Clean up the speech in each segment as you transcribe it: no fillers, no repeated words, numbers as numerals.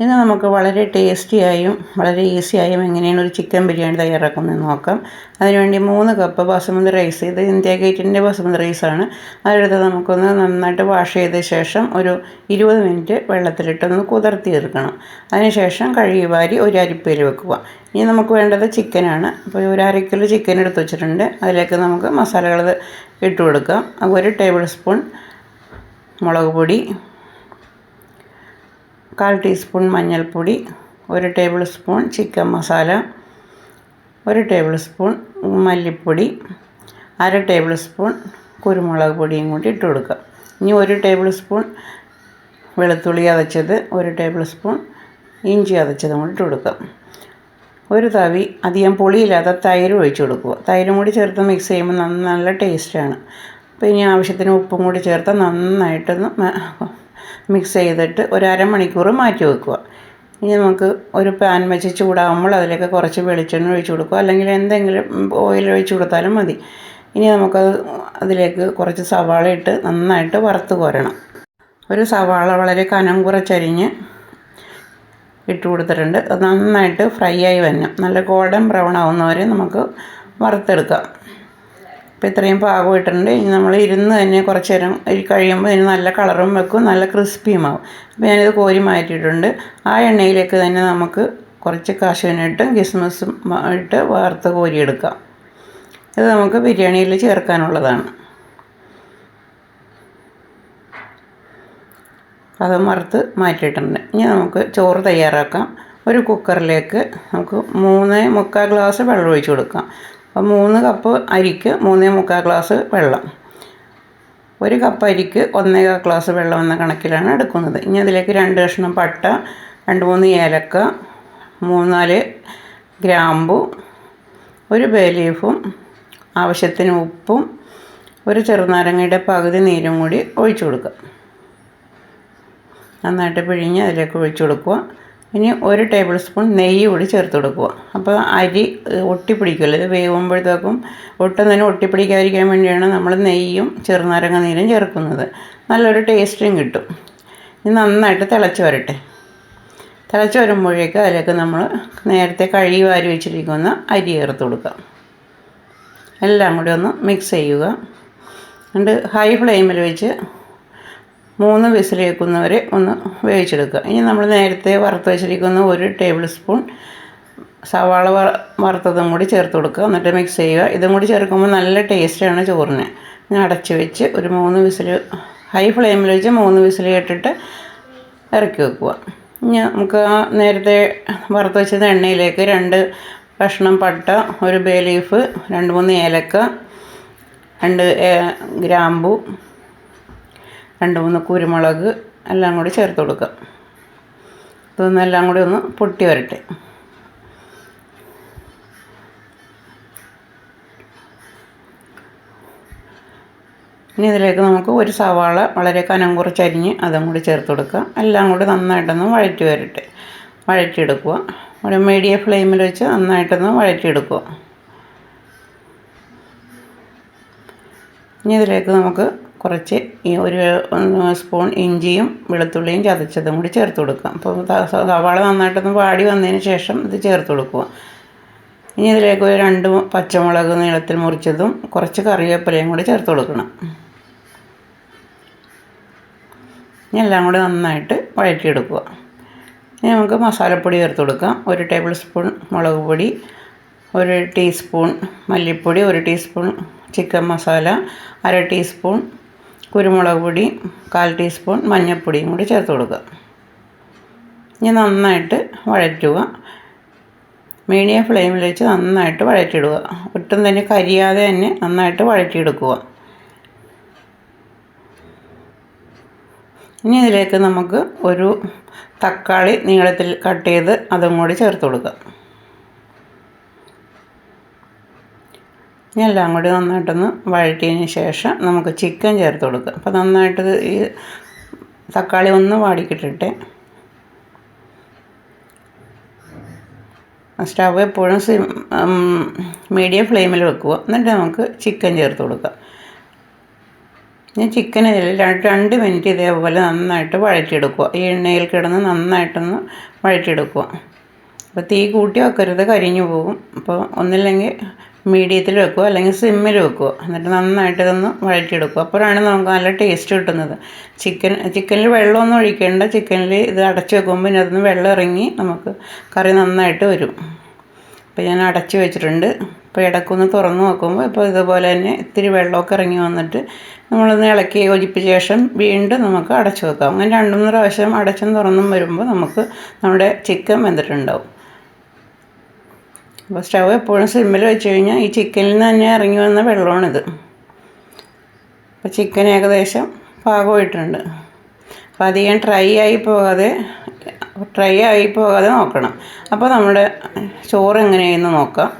ഇന്ന് നമുക്ക് വളരെ ടേസ്റ്റിയായും വളരെ ഈസിയായും എങ്ങനെയാണ് ഒരു ചിക്കൻ ബിരിയാണി തയ്യാറാക്കുന്നതെന്ന് നോക്കാം. അതിനുവേണ്ടി 3 കപ്പ് ബസുമതി റൈസ്, ഇത് ഇന്ത്യ ഗേറ്റിൻ്റെ ബസുമതി റൈസാണ്. അതെടുത്ത് നമുക്കൊന്ന് നന്നായിട്ട് വാഷ് ചെയ്ത ശേഷം ഒരു 20 മിനിറ്റ് വെള്ളത്തിലിട്ടൊന്ന് കുതിർത്തിയെടുക്കണം. അതിനുശേഷം കഴുകി വാരി ഒരു അരിപ്പയിൽ വെക്കുക. ഇനി നമുക്ക് വേണ്ടത് ചിക്കനാണ്. അപ്പോൾ ഒരു 1/2 കിലോ ചിക്കൻ എടുത്ത് വെച്ചിട്ടുണ്ട്. അതിലേക്ക് നമുക്ക് മസാലകൾ ഇട്ട് കൊടുക്കാം. 1 ടേബിൾ സ്പൂൺ മുളക് പൊടി, 1/4 ടീസ്പൂൺ മഞ്ഞൾപ്പൊടി, 1 table spoon chicken masala, 1 table spoon മല്ലിപ്പൊടി, 1/2 ടേബിൾ സ്പൂൺ കുരുമുളക് പൊടിയും കൂടി ഇട്ട് കൊടുക്കുക. ഇനി 1 ടേബിൾ സ്പൂൺ വെളുത്തുള്ളി ചതച്ചത്, 1 ടേബിൾ സ്പൂൺ ഇഞ്ചി ചതച്ചതും കൂടി ഇട്ട് കൊടുക്കുക. ഒരു തവി അധികം പുളിയില്ലാത്ത തൈര് ഒഴിച്ച് കൊടുക്കുക. തൈരും കൂടി ചേർത്ത് മിക്സ് ചെയ്യുമ്പോൾ നല്ല ടേസ്റ്റാണ്. അപ്പോൾ ഇനി ആവശ്യത്തിന് ഉപ്പും കൂടി ചേർത്ത് നന്നായിട്ടൊന്ന് മിക്സ് ചെയ്തിട്ട് ഒരു അരമണിക്കൂർ മാറ്റി വെക്കുക. ഇനി നമുക്ക് ഒരു പാൻ വെച്ച് ചൂടാകുമ്പോൾ അതിലേക്ക് കുറച്ച് വെളിച്ചെണ്ണ ഒഴിച്ച് കൊടുക്കുക, അല്ലെങ്കിൽ എന്തെങ്കിലും ഓയിൽ ഒഴിച്ച് കൊടുത്താലും മതി. ഇനി നമുക്കത് അതിലേക്ക് കുറച്ച് സവാള ഇട്ട് നന്നായിട്ട് വറുത്ത് കോരണം. ഒരു സവാള വളരെ കനം കുറച്ചരിഞ്ഞ് ഇട്ട് കൊടുത്തിട്ടുണ്ട്. അത് നന്നായിട്ട് ഫ്രൈ ആയി വരണം. നല്ല ഗോൾഡൻ ബ്രൗൺ ആവുന്നവരെ നമുക്ക് വറുത്തെടുക്കാം. ഇപ്പോൾ ഇത്രയും പാകം ഇട്ടിട്ടുണ്ട്. ഇനി നമ്മൾ ഇരുന്ന് തന്നെ കുറച്ച് നേരം കഴിയുമ്പോൾ ഇതിന് നല്ല കളറും വെക്കും, നല്ല ക്രിസ്പിയുമാവും. അപ്പോൾ ഞാനിത് കോരി മാറ്റിയിട്ടുണ്ട്. ആ എണ്ണയിലേക്ക് തന്നെ നമുക്ക് കുറച്ച് കാശുവിനിട്ടും കിസ്മിസും ഇട്ട് വറുത്ത് കോരിയെടുക്കാം. ഇത് നമുക്ക് ബിരിയാണിയിൽ ചേർക്കാനുള്ളതാണ്. അത് വറുത്ത് മാറ്റിയിട്ടുണ്ട്. ഇനി നമുക്ക് ചോറ് തയ്യാറാക്കാം. ഒരു കുക്കറിലേക്ക് നമുക്ക് 3/4 ഗ്ലാസ് വെള്ളം ഒഴിച്ച് കൊടുക്കാം. അപ്പോൾ 3 കപ്പ് അരിക്ക് 3/4 ഗ്ലാസ് വെള്ളം. 1 കപ്പ് അരിക്ക് 1/4 ഗ്ലാസ് വെള്ളം എന്ന കണക്കിലാണ് എടുക്കുന്നത്. ഇനി അതിലേക്ക് 2 കഷ്ണം പട്ട, 2-3 ഏലക്ക, 3-4 ഗ്രാമ്പു, 1 ബേ ലീഫും, ആവശ്യത്തിന് ഉപ്പും, 1 ചെറുനാരങ്ങയുടെ പകുതി നീരും കൂടി ഒഴിച്ചു കൊടുക്കുക. നന്നായിട്ട് പിഴിഞ്ഞ് അതിലേക്ക് ഒഴിച്ചു കൊടുക്കുക. ഇനി 1 ടേബിൾ സ്പൂൺ നെയ്യ് കൂടി ചേർത്ത് കൊടുക്കുക. അപ്പോൾ അരി ഒട്ടിപ്പിടിക്കില്ല. ഇത് വേകുമ്പോഴത്തേക്കും ഒട്ടും തന്നെ ഒട്ടിപ്പിടിക്കാതിരിക്കാൻ വേണ്ടിയാണ് നമ്മൾ നെയ്യും ചെറുനാരങ്ങ നീരും ചേർക്കുന്നത്. നല്ലൊരു ടേസ്റ്റും കിട്ടും. ഇനി നന്നായിട്ട് തിളച്ച് വരട്ടെ. തിളച്ച് വരുമ്പോഴേക്ക് അതിലേക്ക് നമ്മൾ നേരത്തെ കഴുകി വാരി വെച്ചിരിക്കുന്ന അരി ചേർത്ത് കൊടുക്കുക. എല്ലാം കൂടി ഒന്ന് മിക്സ് ചെയ്യുക. എന്നിട്ട് ഹൈ ഫ്ലെയിമിൽ വെച്ച് 3 വിസിൽ കേൾക്കുന്നവരെ ഒന്ന് വേവിച്ചെടുക്കുക. ഇനി നമ്മൾ നേരത്തെ വറുത്ത് വെച്ചിരിക്കുന്ന 1 ടേബിൾ സ്പൂൺ സവാള വറുത്തതും കൂടി ചേർത്ത് കൊടുക്കുക. എന്നിട്ട് മിക്സ് ചെയ്യുക. ഇതും കൂടി ചേർക്കുമ്പോൾ നല്ല ടേസ്റ്റാണ് ചോറിന്. ഞാൻ അടച്ച് വെച്ച് ഒരു 3 വിസിൽ, ഹൈ ഫ്ലെയിമിൽ വെച്ച് 3 വിസിൽ കേട്ടിട്ട് ഇറക്കി വെക്കുക. ഇനി നമുക്ക് ആ നേരത്തെ വറുത്ത് വെച്ചത് എണ്ണയിലേക്ക് 2 കഷ്ണം പട്ട, 1 ബേ ലീഫ്, 2-3 ഏലക്ക, 2 ഗ്രാമ്പു, 2-3 കുരുമുളക് എല്ലാം കൂടി ചേർത്ത് കൊടുക്കുക. ഇതൊന്നെല്ലാം കൂടി ഒന്ന് പൊട്ടി വരട്ടെ. ഇനി ഇതിലേക്ക് നമുക്ക് 1 സവാള വളരെ കനം കുറച്ചരിഞ്ഞ് അതും കൂടി ചേർത്ത് കൊടുക്കുക. എല്ലാം കൂടി നന്നായിട്ടൊന്ന് വഴറ്റിയെടുക്കുക. ഒരു മീഡിയം ഫ്ലെയിമിൽ വെച്ച് നന്നായിട്ടൊന്ന് വഴറ്റിയെടുക്കുക. ഇനി ഇതിലേക്ക് നമുക്ക് കുറച്ച് 1 സ്പൂൺ ഇഞ്ചിയും വെളുത്തുള്ളിയും ചതച്ചതും കൂടി ചേർത്ത് കൊടുക്കാം. അപ്പോൾ സവാള നന്നായിട്ടൊന്ന് വാടി വന്നതിന് ശേഷം ഇത് ചേർത്ത് കൊടുക്കുക. ഇനി ഇതിലേക്ക് ഒരു 2 പച്ചമുളക് നീളത്തിൽ മുറിച്ചതും കുറച്ച് കറിവേപ്പിലയും കൂടി ചേർത്ത് കൊടുക്കണം. ഇനി എല്ലാം കൂടി നന്നായിട്ട് വഴറ്റിയെടുക്കുക. ഇനി നമുക്ക് മസാലപ്പൊടി ചേർത്ത് കൊടുക്കാം. 1 ടേബിൾ സ്പൂൺ മുളക് പൊടി, 1 ടീസ്പൂൺ മല്ലിപ്പൊടി, 1 ടീസ്പൂൺ ചിക്കൻ മസാല, 1/2 ടീസ്പൂൺ കുരുമുളക് പൊടി, 1/4 ടീസ്പൂൺ മഞ്ഞൾപ്പൊടിയും കൂടി ചേർത്ത് കൊടുക്കുക. ഇനി നന്നായിട്ട് വഴറ്റുക. മീഡിയം ഫ്ലെയിമിൽ വെച്ച് നന്നായിട്ട് വഴറ്റിയിടുക. ഒട്ടും തന്നെ കരിയാതെ തന്നെ നന്നായിട്ട് വഴറ്റിയെടുക്കുക. ഇനി ഇതിലേക്ക് നമുക്ക് ഒരു തക്കാളി നീളത്തിൽ കട്ട് ചെയ്ത് അതും കൂടി ചേർത്ത് കൊടുക്കുക. ഇനി എല്ലാം കൂടി നന്നായിട്ടൊന്ന് വഴറ്റിയതിന് ശേഷം നമുക്ക് ചിക്കൻ ചേർത്ത് കൊടുക്കുക. അപ്പോൾ നന്നായിട്ട് ഈ തക്കാളി ഒന്ന് വാടിക്കിട്ടിട്ടെ. സ്റ്റവ് എപ്പോഴും മീഡിയം ഫ്ലെയിമിൽ വെക്കുക. എന്നിട്ട് നമുക്ക് ചിക്കൻ ചേർത്ത് കൊടുക്കുക. ഞാൻ ചിക്കൻ ഇതിൽ 2 മിനിറ്റ് ഇതേപോലെ നന്നായിട്ട് വഴറ്റിയെടുക്കുക. ഈ എണ്ണയിൽ കിടന്ന് നന്നായിട്ടൊന്ന് വഴറ്റിയെടുക്കുക. അപ്പോൾ തീ കൂട്ടി വെക്കരുത്, കരിഞ്ഞു പോകും. അപ്പോൾ ഒന്നില്ലെങ്കിൽ മീഡിയത്തിൽ വെക്കുക, അല്ലെങ്കിൽ സിമ്മിൽ വെക്കുക. എന്നിട്ട് നന്നായിട്ട് ഇതൊന്ന് വഴറ്റിയെടുക്കുക. അപ്പോഴാണ് നമുക്ക് നല്ല ടേസ്റ്റ് കിട്ടുന്നത്. ചിക്കനിൽ വെള്ളമൊന്നും ഒഴിക്കേണ്ട. ചിക്കനിൽ ഇത് അടച്ച് വെക്കുമ്പോൾ ഇതിനകത്തുനിന്ന് വെള്ളം ഇറങ്ങി നമുക്ക് കറി നന്നായിട്ട് വരും. അപ്പോൾ ഞാൻ അടച്ച് വെച്ചിട്ടുണ്ട്. അപ്പോൾ ഇടയ്ക്കൊന്ന് തുറന്ന് നോക്കുമ്പോൾ ഇപ്പോൾ ഇതുപോലെ തന്നെ ഇത്തിരി വെള്ളമൊക്കെ ഇറങ്ങി വന്നിട്ട് നമ്മളൊന്ന് ഇളക്കി യോജിപ്പിച്ച ശേഷം വീണ്ടും നമുക്ക് അടച്ചു വെക്കാം. അങ്ങനെ 2-3 പ്രാവശ്യം അടച്ചും തുറന്നും വരുമ്പോൾ നമുക്ക് നമ്മുടെ ചിക്കൻ വെന്തിട്ടുണ്ടാവും. അപ്പോൾ സ്റ്റവ് എപ്പോഴും സിമ്മിൽ വെച്ച് കഴിഞ്ഞാൽ ഈ ചിക്കനിൽ നിന്ന് തന്നെ ഇറങ്ങി വന്ന വെള്ളമാണിത്. അപ്പോൾ ചിക്കൻ ഏകദേശം പാകമായിട്ടുണ്ട്. അപ്പോൾ അധികം ഡ്രൈ ആയി പോകാതെ നോക്കണം. അപ്പോൾ നമ്മുടെ ചോറ് എങ്ങനെയെന്ന് നോക്കാം.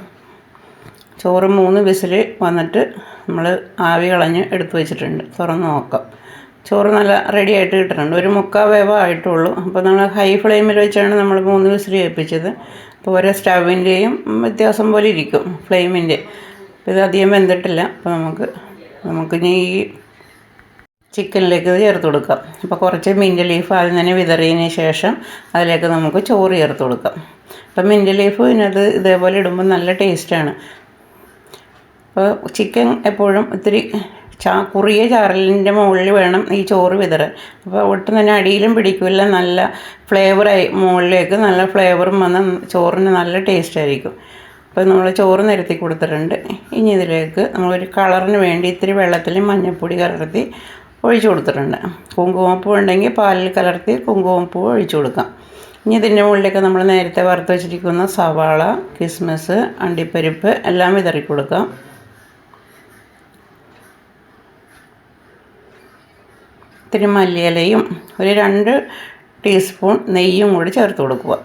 ചോറ് 3 വിസിൽ വന്നിട്ട് നമ്മൾ ആവി കളഞ്ഞ് എടുത്ത് വെച്ചിട്ടുണ്ട്. തുറന്ന് നോക്കാം. ചോറ് നല്ല റെഡി ആയിട്ട് കിട്ടുന്നുണ്ട്. ഒരു 3/4 വേവേ ആയിട്ടുള്ളൂ. അപ്പോൾ നമ്മൾ ഹൈ ഫ്ലെയിമിൽ വെച്ചാണ് നമ്മൾ 3 വിസിൽ കേൾപ്പിച്ചത്. അപ്പോൾ ഓരോ സ്റ്റവിൻ്റെയും വ്യത്യാസം പോലെ ഇരിക്കും ഫ്ലെയിമിൻ്റെ. അപ്പോൾ ഇത് അധികം വെന്തിട്ടില്ല. അപ്പോൾ നമുക്കിനി ഈ ചിക്കനിലേക്ക് ഇത് ചേർത്ത് കൊടുക്കാം. അപ്പോൾ കുറച്ച് മിൻറ്റ് ലീഫ് ആദ്യം തന്നെ വിതറിയതിന് ശേഷം അതിലേക്ക് നമുക്ക് ചോറ് ചേർത്ത് കൊടുക്കാം. അപ്പം മിൻറ്റ് ലീഫ് ഇതിനകത്ത് ഇതേപോലെ ഇടുമ്പോൾ നല്ല ടേസ്റ്റാണ്. അപ്പോൾ ചിക്കൻ എപ്പോഴും ഇത്തിരി കുറിയ ചാറലിൻ്റെ മുകളിൽ വേണം ഈ ചോറ് വിതറാൻ. അപ്പോൾ ഒട്ടും തന്നെ അടിയിലും പിടിക്കില്ല. നല്ല ഫ്ലേവറായി മുകളിലേക്ക് നല്ല ഫ്ലേവറും വന്ന് ചോറിന് നല്ല ടേസ്റ്റായിരിക്കും. അപ്പോൾ നമ്മൾ ചോറ് നിരത്തി കൊടുത്തിട്ടുണ്ട്. ഇനി ഇതിലേക്ക് നമ്മളൊരു കളറിന് വേണ്ടി ഇത്തിരി വെള്ളത്തിൽ മഞ്ഞൾപ്പൊടി കലർത്തി ഒഴിച്ചു കൊടുത്തിട്ടുണ്ട്. കുങ്കുമപ്പൂ ഉണ്ടെങ്കിൽ പാലിൽ കലർത്തി കുങ്കുമപ്പൂ ഒഴിച്ചു കൊടുക്കാം. ഇനി ഇതിൻ്റെ മുകളിലേക്ക് നമ്മൾ നേരത്തെ വറുത്ത് വെച്ചിരിക്കുന്ന സവാള, കിസ്മിസ്, അണ്ടിപ്പരിപ്പ് എല്ലാം വിതറി കൊടുക്കാം. ഇത്തിരി മല്ലിയിലയും ഒരു 2 ടീസ്പൂൺ നെയ്യും കൂടി ചേർത്ത് കൊടുക്കുക.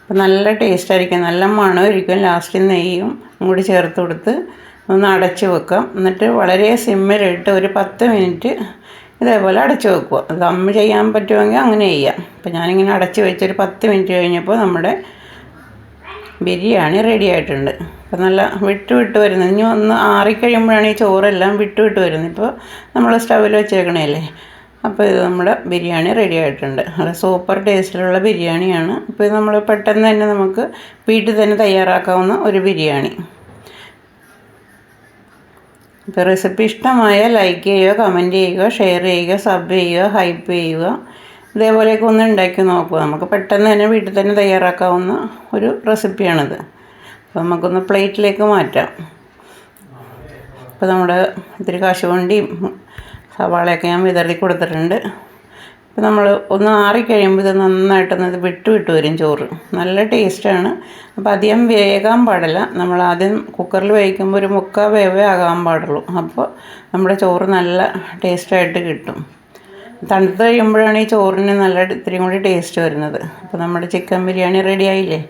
അപ്പോൾ നല്ല ടേസ്റ്റായിരിക്കും, നല്ല മണമായിരിക്കും. ലാസ്റ്റ് നെയ്യും കൂടി ചേർത്ത് കൊടുത്ത് ഒന്ന് അടച്ച് വെക്കാം. എന്നിട്ട് വളരെ സിമ്മിലിട്ട് ഒരു 10 മിനിറ്റ് ഇതേപോലെ അടച്ച് വെക്കുക. ദം ചെയ്യാൻ പറ്റുമെങ്കിൽ അങ്ങനെ ചെയ്യാം. അപ്പോൾ ഞാനിങ്ങനെ അടച്ച് വെച്ചൊരു 10 മിനിറ്റ് കഴിഞ്ഞപ്പോൾ നമ്മുടെ ബിരിയാണി റെഡി ആയിട്ടുണ്ട്. അപ്പോൾ നല്ല വിട്ട് വരുന്നത്. ഇനി ഒന്ന് ആറിക്കഴിയുമ്പോഴാണ് ഈ ചോറെല്ലാം വിട്ട് വരുന്നത്. ഇപ്പോൾ നമ്മൾ സ്റ്റവിൽ വെച്ചേക്കണേല്ലേ. അപ്പോൾ ഇത് നമ്മുടെ ബിരിയാണി റെഡി ആയിട്ടുണ്ട്. നല്ല സൂപ്പർ ടേസ്റ്റിലുള്ള ബിരിയാണിയാണ്. അപ്പോൾ ഇത് നമ്മൾ പെട്ടെന്ന് തന്നെ നമുക്ക് വീട്ടിൽ തന്നെ തയ്യാറാക്കാവുന്ന ഒരു ബിരിയാണി. ഇപ്പോൾ റെസിപ്പി ഇഷ്ടമായ ലൈക്ക് ചെയ്യുക, കമൻറ്റ് ചെയ്യുക, ഷെയർ ചെയ്യുക, സബ് ചെയ്യുക, ഹൈപ്പ് ചെയ്യുക. ഇതേപോലെയൊക്കെ ഒന്ന് ഉണ്ടാക്കി നോക്കുക. നമുക്ക് പെട്ടെന്ന് തന്നെ വീട്ടിൽ തന്നെ തയ്യാറാക്കാവുന്ന ഒരു റെസിപ്പിയാണിത്. അപ്പോൾ നമുക്കൊന്ന് പ്ലേറ്റിലേക്ക് മാറ്റാം. ഇപ്പോൾ നമ്മുടെ ഇത്തിരി കശുവണ്ടിയും സവാളയൊക്കെ ഞാൻ വിതറി കൊടുത്തിട്ടുണ്ട്. ഇപ്പോൾ നമ്മൾ ഒന്ന് ആറിക്കഴിയുമ്പോൾ ഇത് നന്നായിട്ടൊന്ന് ഇത് വിട്ട് വരും ചോറ്. നല്ല ടേസ്റ്റാണ്. അപ്പോൾ അധികം വേകാൻ പാടില്ല. നമ്മൾ ആദ്യം കുക്കറിൽ വേവിക്കുമ്പോൾ ഒരു 3/4 വേവേ ആകാൻ പാടുള്ളൂ. അപ്പോൾ നമ്മുടെ ചോറ് നല്ല ടേസ്റ്റായിട്ട് കിട്ടും. തണുത്ത് കഴിയുമ്പോഴാണ് ഈ ചോറിന് നല്ല ഇത്തിരി കൂടി ടേസ്റ്റ് വരുന്നത്. അപ്പോൾ നമ്മുടെ ചിക്കൻ ബിരിയാണി റെഡി ആയില്ലേ?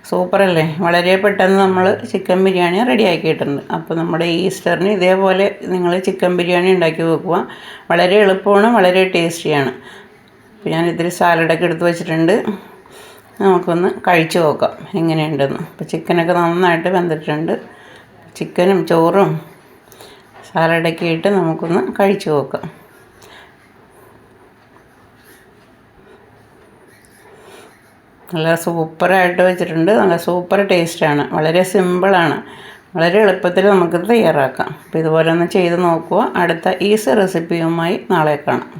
സൂപ്പറല്ലേ? വളരെ പെട്ടെന്ന് നമ്മൾ ചിക്കൻ ബിരിയാണി റെഡി ആക്കിയിട്ടുണ്ട്. അപ്പോൾ നമ്മുടെ ഈസ്റ്ററിന് ഇതേപോലെ നിങ്ങൾ ചിക്കൻ ബിരിയാണി ഉണ്ടാക്കി വെക്കുക. വളരെ എളുപ്പമാണ്, വളരെ ടേസ്റ്റിയാണ്. അപ്പോൾ ഞാൻ ഇത്തിരി സാലഡൊക്കെ എടുത്ത് വെച്ചിട്ടുണ്ട്. നമുക്കൊന്ന് കഴിച്ചു നോക്കാം എങ്ങനെയുണ്ടെന്ന്. അപ്പോൾ ചിക്കനൊക്കെ നന്നായിട്ട് വെന്തിട്ടുണ്ട്. ചിക്കനും ചോറും സാലഡൊക്കെ ഇട്ട് നമുക്കൊന്ന് കഴിച്ചു നോക്കാം. നല്ല സൂപ്പറായിട്ട് വെച്ചിട്ടുണ്ട്. നല്ല സൂപ്പർ ടേസ്റ്റാണ്. വളരെ സിമ്പിളാണ്. വളരെ എളുപ്പത്തിൽ നമുക്കിത് തയ്യാറാക്കാം. അപ്പോൾ ഇതുപോലെ ഒന്ന് ചെയ്ത് നോക്കുക. അടുത്ത ഈസി റെസിപ്പിയുമായി നാളെ കാണാം.